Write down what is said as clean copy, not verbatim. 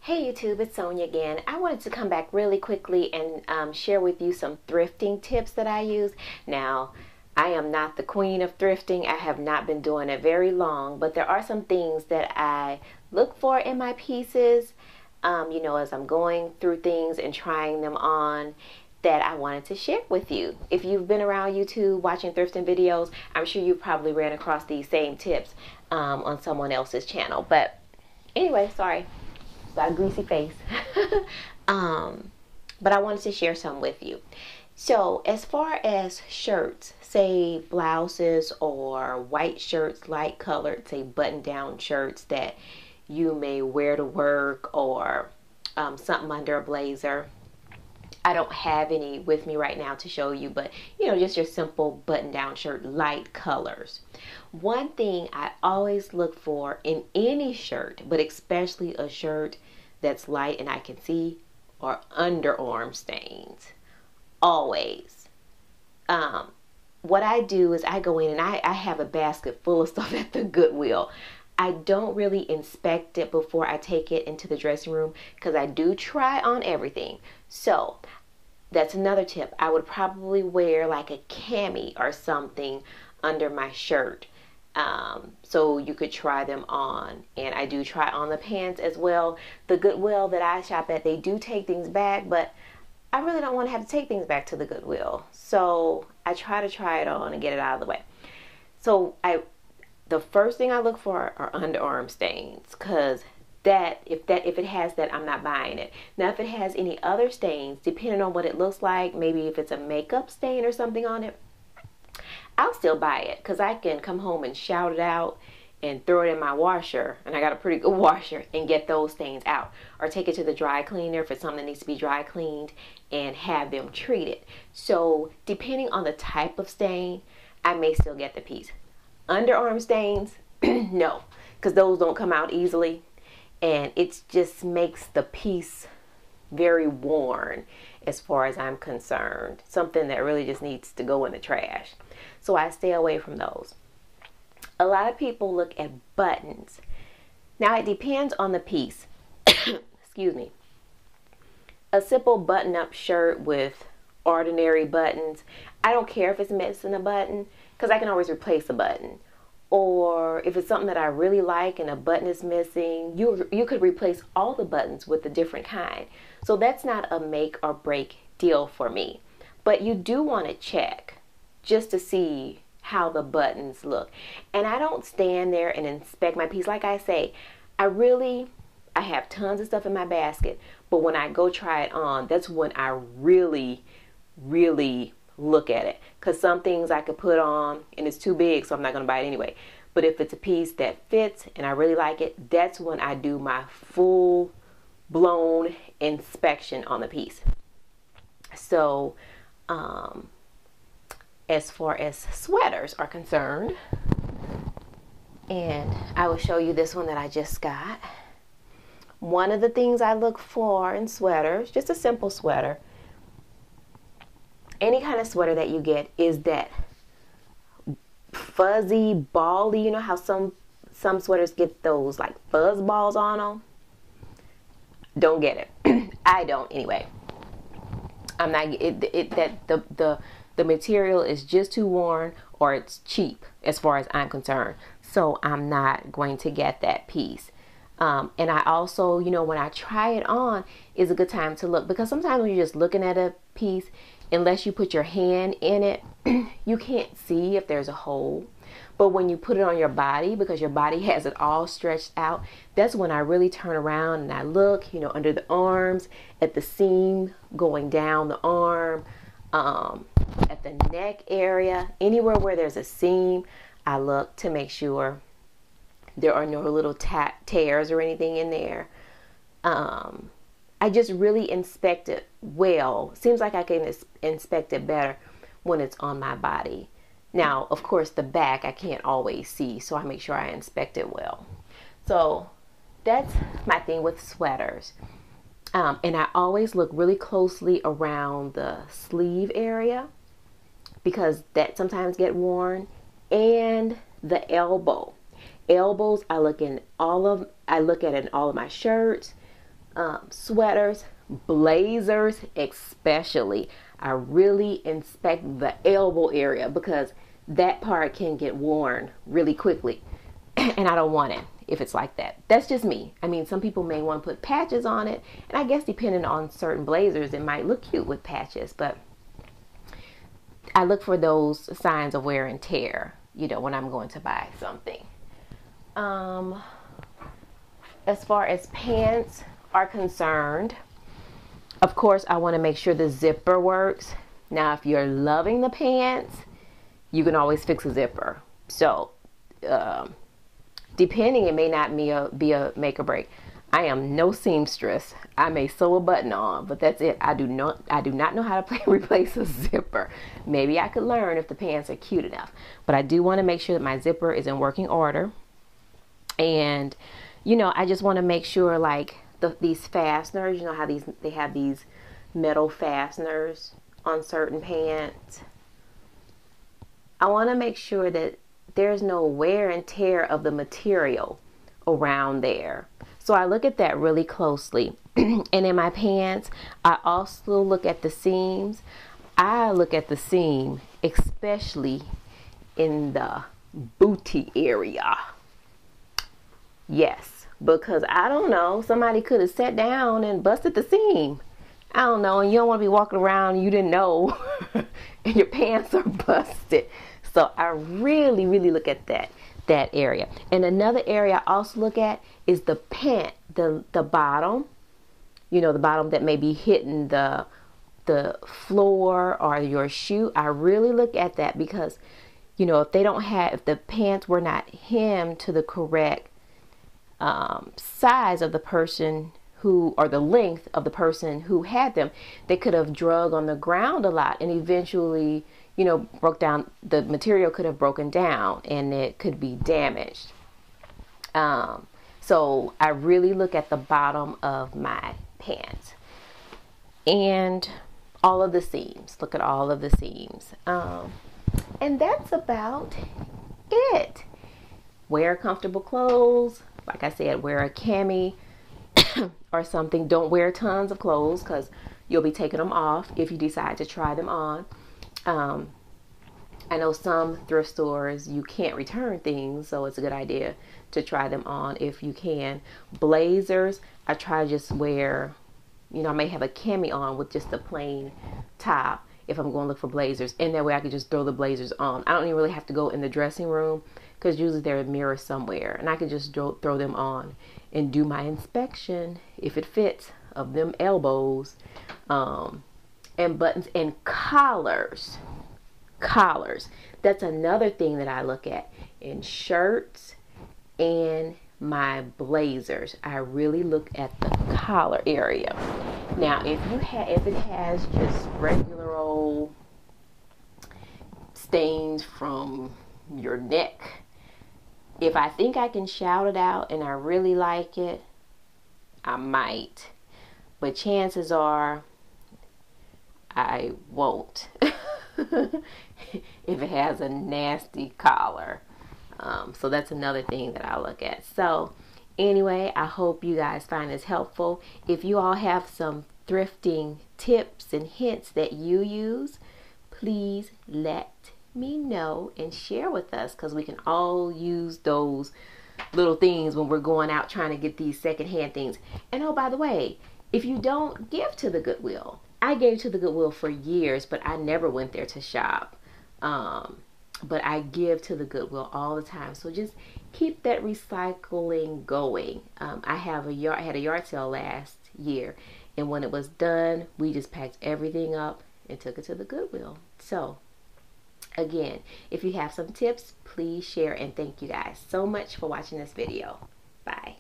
Hey YouTube, it's Sonia again. I wanted to come back really quickly and share with you some thrifting tips that I use. Now, I am not the queen of thrifting. I have not been doing it very long, but there are some things that I look for in my pieces, as I'm going through things and trying them on, that I wanted to share with you. If you've been around YouTube watching thrifting videos, I'm sure you probably ran across these same tips on someone else's channel. But anyway, sorry. Got a greasy face. But I wanted to share some with you. So as far as shirts, say blouses or white shirts, light colored, say button down shirts that you may wear to work, or something under a blazer. I don't have any with me right now to show you, but just your simple button down shirt, light colors. One thing I always look for in any shirt, but especially a shirt that's light and I can see, are underarm stains. Always. What I do is I go in and I have a basket full of stuff at the Goodwill. I don't really inspect it before I take it into the dressing room because I do try on everything. So that's another tip. I would probably wear like a cami or something under my shirt, so you could try them on. And I do try on the pants as well. The Goodwill that I shop at, they do take things back, but I really don't want to have to take things back to the Goodwill. So I try it on and get it out of the way. So the first thing I look for are underarm stains, because if it has that, I'm not buying it. Now, if it has any other stains, depending on what it looks like, maybe if it's a makeup stain or something on it, I'll still buy it, because I can come home and shout it out and throw it in my washer, and I got a pretty good washer, and get those stains out, or take it to the dry cleaner if it's something that needs to be dry cleaned and have them treat it. So depending on the type of stain, I may still get the piece. Underarm stains, no, because those don't come out easily, and it just makes the piece very worn as far as I'm concerned. Something that really just needs to go in the trash. So I stay away from those. A lot of people look at buttons. Now it depends on the piece. Excuse me. A simple button-up shirt with ordinary buttons, I don't care if it's missing a button, because I can always replace a button. Or if it's something that I really like and a button is missing, you could replace all the buttons with a different kind. So that's not a make or break deal for me. But you do want to check just to see how the buttons look. And I don't stand there and inspect my piece. Like I say, I have tons of stuff in my basket, but when I go try it on, that's when I really look at it, because some things I could put on and it's too big, so I'm not going to buy it anyway. But if it's a piece that fits and I really like it, that's when I do my full blown inspection on the piece. So as far as sweaters are concerned, and I will show you this one that I just got. One of the things I look for in sweaters, just a simple sweater, any kind of sweater that you get, is that fuzzy, bally. You know how some sweaters get those like fuzz balls on them? Don't get it. I don't anyway. I'm not the material is just too worn, or it's cheap as far as I'm concerned. So I'm not going to get that piece. And I also, when I try it on, is a good time to look, because sometimes when you're just looking at a piece, unless you put your hand in it, you can't see if there's a hole. But when you put it on your body, because your body has it all stretched out, that's when I really turn around and I look, under the arms, at the seam going down the arm, at the neck area, anywhere where there's a seam, I look to make sure there are no little tears or anything in there. I just really inspect it well. Seems like I can inspect it better when it's on my body. Now, of course, the back I can't always see, so I make sure I inspect it well. So that's my thing with sweaters. And I always look really closely around the sleeve area, because that sometimes get worn, and the elbow. Elbows, I look at in all of my shirts, Sweaters, blazers especially. I really inspect the elbow area because that part can get worn really quickly and I don't want it if it's like that. That's just me. I mean, some people may want to put patches on it, and I guess depending on certain blazers, it might look cute with patches, but I look for those signs of wear and tear, you know, when I'm going to buy something. As far as pants are concerned, of course, I want to make sure the zipper works. Now, if you're loving the pants, you can always fix a zipper. So, depending, it may not be a make or break. I am no seamstress. I may sew a button on, but that's it. I do not know how to replace a zipper. Maybe I could learn if the pants are cute enough. But I do want to make sure that my zipper is in working order. And, you know, I just want to make sure, like, these fasteners, you know how they have these metal fasteners on certain pants. I want to make sure that there's no wear and tear of the material around there. So I look at that really closely. And in my pants, I also look at the seams. I look at the seam, especially in the booty area. Yes, because I don't know, somebody could have sat down and busted the seam. I don't know, and you don't want to be walking around and you didn't know and your pants are busted. So I really, really look at that area. And another area I also look at is the pant, the bottom. You know, the bottom that may be hitting the floor or your shoe. I really look at that because, you know, if the pants were not hemmed to the correct size of the person or the length of the person who had them, they could have drug on the ground a lot and eventually, you know, broke down. The material could have broken down and it could be damaged. So I really look at the bottom of my pants and all of the seams. Look at all of the seams. And that's about it. Wear comfortable clothes. Like I said, wear a cami or something. Don't wear tons of clothes because you'll be taking them off if you decide to try them on. I know some thrift stores, you can't return things, so it's a good idea to try them on if you can. Blazers, I try to just wear, you know, I may have a cami on with just a plain top if I'm going to look for blazers. And that way I can just throw the blazers on. I don't even really have to go in the dressing room because usually there's a mirror somewhere. And I can just throw them on and do my inspection, if it fits, of them elbows. And buttons and collars. That's another thing that I look at in shirts and my blazers. I really look at the collar area. Now, if it has just regular old stains from your neck, if I think I can shout it out and I really like it, I might. But chances are I won't if it has a nasty collar. So that's another thing that I look at. So anyway, I hope you guys find this helpful. If you all have some thrifting tips and hints that you use, please let me know and share with us, because we can all use those little things when we're going out trying to get these secondhand things. And oh, by the way, if you don't give to the Goodwill, I gave to the Goodwill for years, but I never went there to shop. But I give to the Goodwill all the time. So just keep that recycling going. I had a yard sale last year, and when it was done, we just packed everything up and took it to the Goodwill. So again, if you have some tips, please share, and thank you guys so much for watching this video. Bye.